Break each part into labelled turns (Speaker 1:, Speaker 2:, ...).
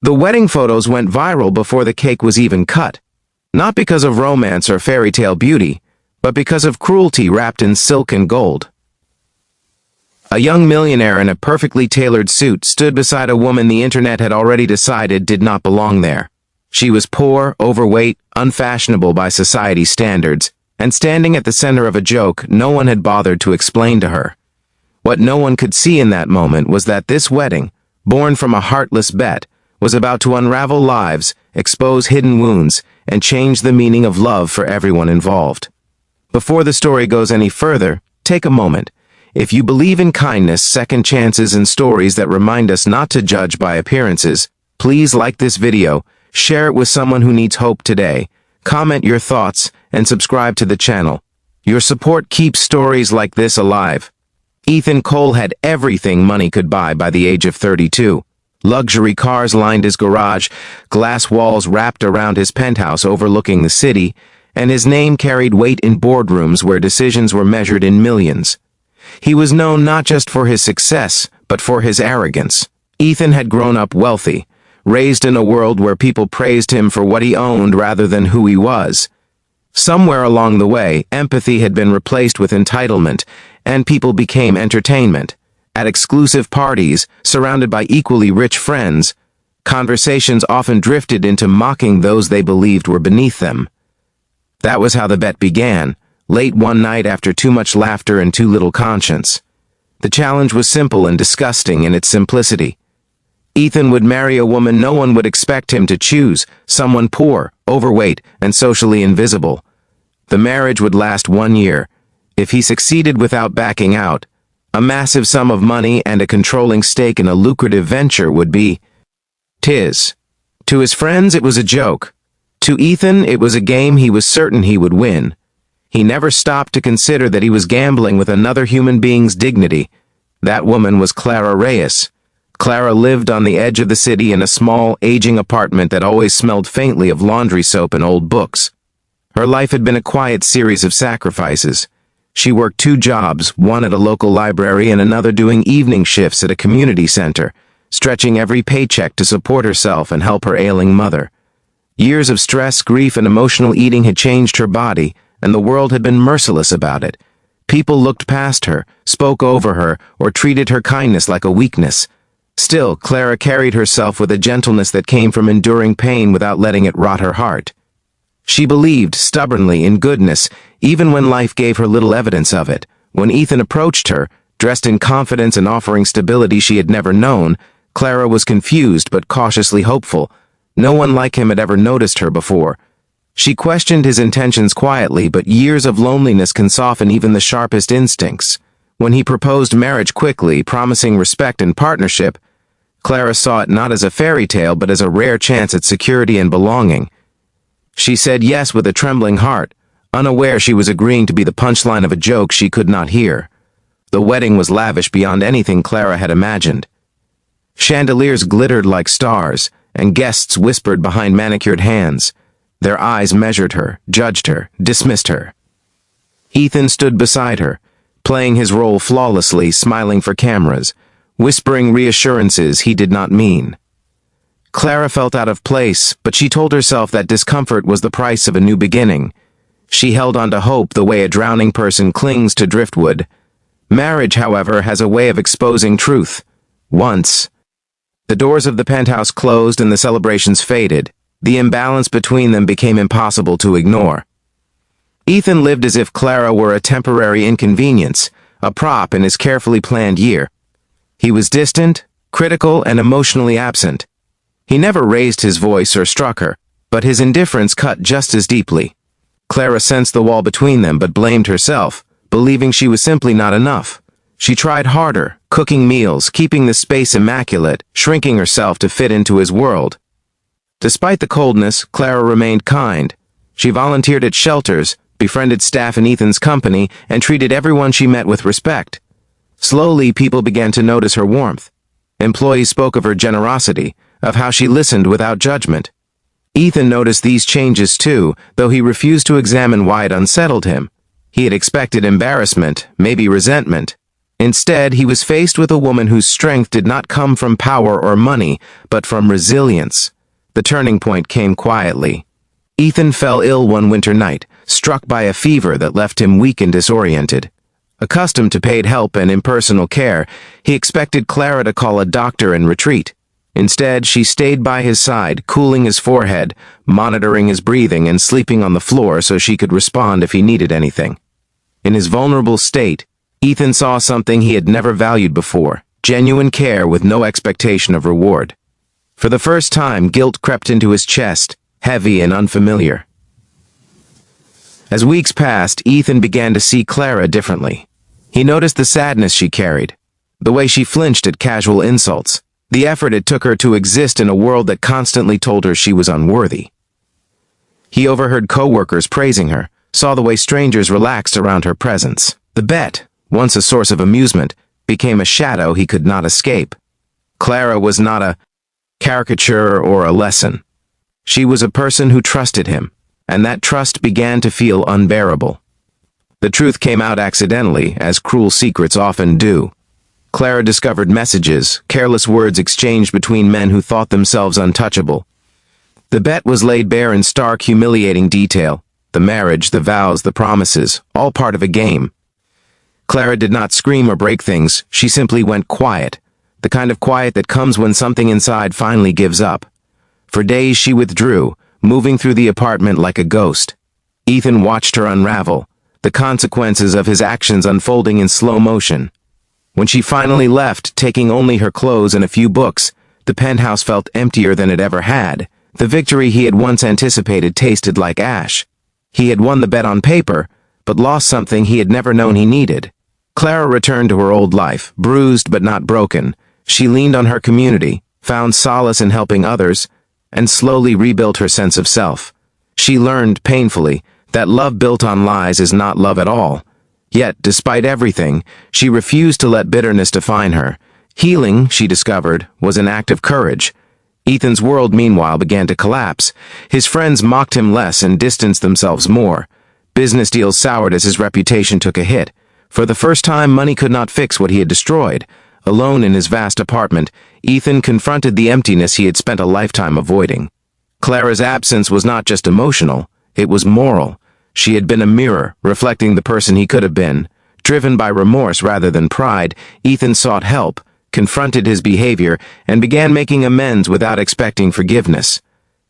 Speaker 1: The wedding photos went viral before the cake was even cut, not because of romance or fairy tale beauty, but because of cruelty wrapped in silk and gold. A young millionaire in a perfectly tailored suit stood beside a woman the internet had already decided did not belong there. She was poor, overweight, unfashionable by society's standards, and standing at the center of a joke no one had bothered to explain to her. What no one could see in that moment was that this wedding, born from a heartless bet, was about to unravel lives, expose hidden wounds, and change the meaning of love for everyone involved. Before the story goes any further, take a moment. If you believe in kindness, second chances, and stories that remind us not to judge by appearances, please like this video, share it with someone who needs hope today, comment your thoughts, and subscribe to the channel. Your support keeps stories like this alive. Ethan Cole had everything money could buy by the age of 32. Luxury cars lined his garage, glass walls wrapped around his penthouse overlooking the city, and his name carried weight in boardrooms where decisions were measured in millions. He was known not just for his success, but for his arrogance. Ethan had grown up wealthy, raised in a world where people praised him for what he owned rather than who he was. Somewhere along the way, empathy had been replaced with entitlement, and people became entertainment. At exclusive parties, surrounded by equally rich friends, conversations often drifted into mocking those they believed were beneath them. That was how the bet began, late one night after too much laughter and too little conscience. The challenge was simple and disgusting in its simplicity. Ethan would marry a woman no one would expect him to choose, someone poor, overweight, and socially invisible. The marriage would last 1 year. If he succeeded without backing out, a massive sum of money and a controlling stake in a lucrative venture would be his. To his friends, it was a joke. To Ethan, it was a game he was certain he would win. He never stopped to consider that he was gambling with another human being's dignity. That woman was Clara Reyes. Clara lived on the edge of the city in a small, aging apartment that always smelled faintly of laundry soap and old books. Her life had been a quiet series of sacrifices. She worked 2 jobs, one at a local library and another doing evening shifts at a community center, stretching every paycheck to support herself and help her ailing mother. Years of stress, grief, and emotional eating had changed her body, and the world had been merciless about it. People looked past her, spoke over her, or treated her kindness like a weakness. Still, Clara carried herself with a gentleness that came from enduring pain without letting it rot her heart. She believed stubbornly in goodness, even when life gave her little evidence of it. When Ethan approached her, dressed in confidence and offering stability she had never known, Clara was confused but cautiously hopeful. No one like him had ever noticed her before. She questioned his intentions quietly, but years of loneliness can soften even the sharpest instincts. When he proposed marriage quickly, promising respect and partnership, Clara saw it not as a fairy tale but as a rare chance at security and belonging. She said yes with a trembling heart, unaware she was agreeing to be the punchline of a joke she could not hear. The wedding was lavish beyond anything Clara had imagined. Chandeliers glittered like stars, and guests whispered behind manicured hands. Their eyes measured her, judged her, dismissed her. Ethan stood beside her, playing his role flawlessly, smiling for cameras, whispering reassurances he did not mean. Clara felt out of place, but she told herself that discomfort was the price of a new beginning. She held on to hope the way a drowning person clings to driftwood. Marriage, however, has a way of exposing truth. Once, the doors of the penthouse closed and the celebrations faded. The imbalance between them became impossible to ignore. Ethan lived as if Clara were a temporary inconvenience, a prop in his carefully planned year. He was distant, critical, and emotionally absent. He never raised his voice or struck her, but his indifference cut just as deeply. Clara sensed the wall between them but blamed herself, believing she was simply not enough. She tried harder, cooking meals, keeping the space immaculate, shrinking herself to fit into his world. Despite the coldness, Clara remained kind. She volunteered at shelters, befriended staff in Ethan's company, and treated everyone she met with respect. Slowly, people began to notice her warmth. Employees spoke of her generosity, of how she listened without judgment. Ethan noticed these changes too, though he refused to examine why it unsettled him. He had expected embarrassment, maybe resentment. Instead, he was faced with a woman whose strength did not come from power or money, but from resilience. The turning point came quietly. Ethan fell ill one winter night, struck by a fever that left him weak and disoriented. Accustomed to paid help and impersonal care, he expected Clara to call a doctor and retreat. Instead, she stayed by his side, cooling his forehead, monitoring his breathing, and sleeping on the floor so she could respond if he needed anything. In his vulnerable state, Ethan saw something he had never valued before: genuine care with no expectation of reward. For the first time, guilt crept into his chest, heavy and unfamiliar. As weeks passed, Ethan began to see Clara differently. He noticed the sadness she carried, the way she flinched at casual insults, the effort it took her to exist in a world that constantly told her she was unworthy. He overheard co-workers praising her, saw the way strangers relaxed around her presence. The bet, once a source of amusement, became a shadow he could not escape. Clara was not a caricature or a lesson. She was a person who trusted him, and that trust began to feel unbearable. The truth came out accidentally, as cruel secrets often do. Clara discovered messages, careless words exchanged between men who thought themselves untouchable. The bet was laid bare in stark, humiliating detail. The marriage, the vows, the promises, all part of a game. Clara did not scream or break things, she simply went quiet. The kind of quiet that comes when something inside finally gives up. For days she withdrew, moving through the apartment like a ghost. Ethan watched her unravel, the consequences of his actions unfolding in slow motion. When she finally left, taking only her clothes and a few books, the penthouse felt emptier than it ever had. The victory he had once anticipated tasted like ash. He had won the bet on paper, but lost something he had never known he needed. Clara returned to her old life, bruised but not broken. She leaned on her community, found solace in helping others, and slowly rebuilt her sense of self. She learned, painfully, that love built on lies is not love at all. Yet, despite everything, she refused to let bitterness define her. Healing, she discovered, was an act of courage. Ethan's world, meanwhile, began to collapse. His friends mocked him less and distanced themselves more. Business deals soured as his reputation took a hit. For the first time, money could not fix what he had destroyed. Alone in his vast apartment, Ethan confronted the emptiness he had spent a lifetime avoiding. Clara's absence was not just emotional, it was moral. She had been a mirror, reflecting the person he could have been. Driven by remorse rather than pride, Ethan sought help, confronted his behavior, and began making amends without expecting forgiveness.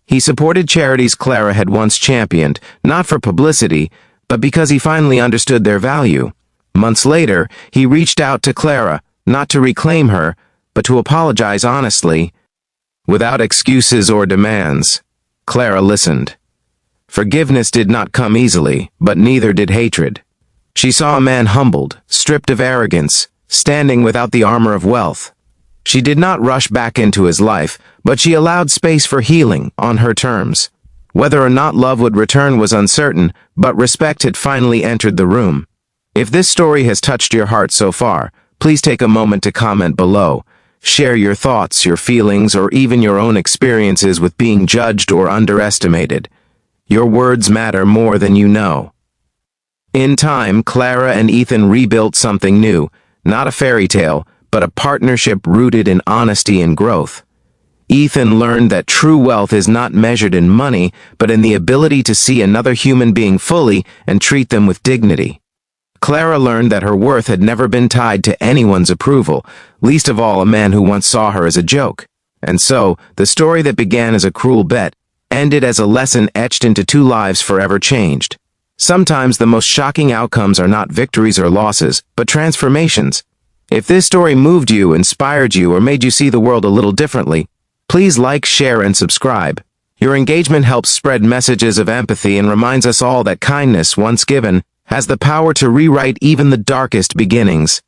Speaker 1: He supported charities Clara had once championed, not for publicity, but because he finally understood their value. Months later, he reached out to Clara, not to reclaim her, but to apologize honestly. Without excuses or demands, Clara listened. Forgiveness did not come easily, but neither did hatred. She saw a man humbled, stripped of arrogance, standing without the armor of wealth. She did not rush back into his life, but she allowed space for healing on her terms. Whether or not love would return was uncertain, but respect had finally entered the room. If this story has touched your heart so far, please take a moment to comment below. Share your thoughts, your feelings, or even your own experiences with being judged or underestimated. Your words matter more than you know. In time, Clara and Ethan rebuilt something new, not a fairy tale, but a partnership rooted in honesty and growth. Ethan learned that true wealth is not measured in money, but in the ability to see another human being fully and treat them with dignity. Clara learned that her worth had never been tied to anyone's approval, least of all a man who once saw her as a joke. And so, the story that began as a cruel bet ended as a lesson etched into two lives forever changed. Sometimes the most shocking outcomes are not victories or losses, but transformations. If this story moved you, inspired you, or made you see the world a little differently, please like, share, and subscribe. Your engagement helps spread messages of empathy and reminds us all that kindness, once given, has the power to rewrite even the darkest beginnings.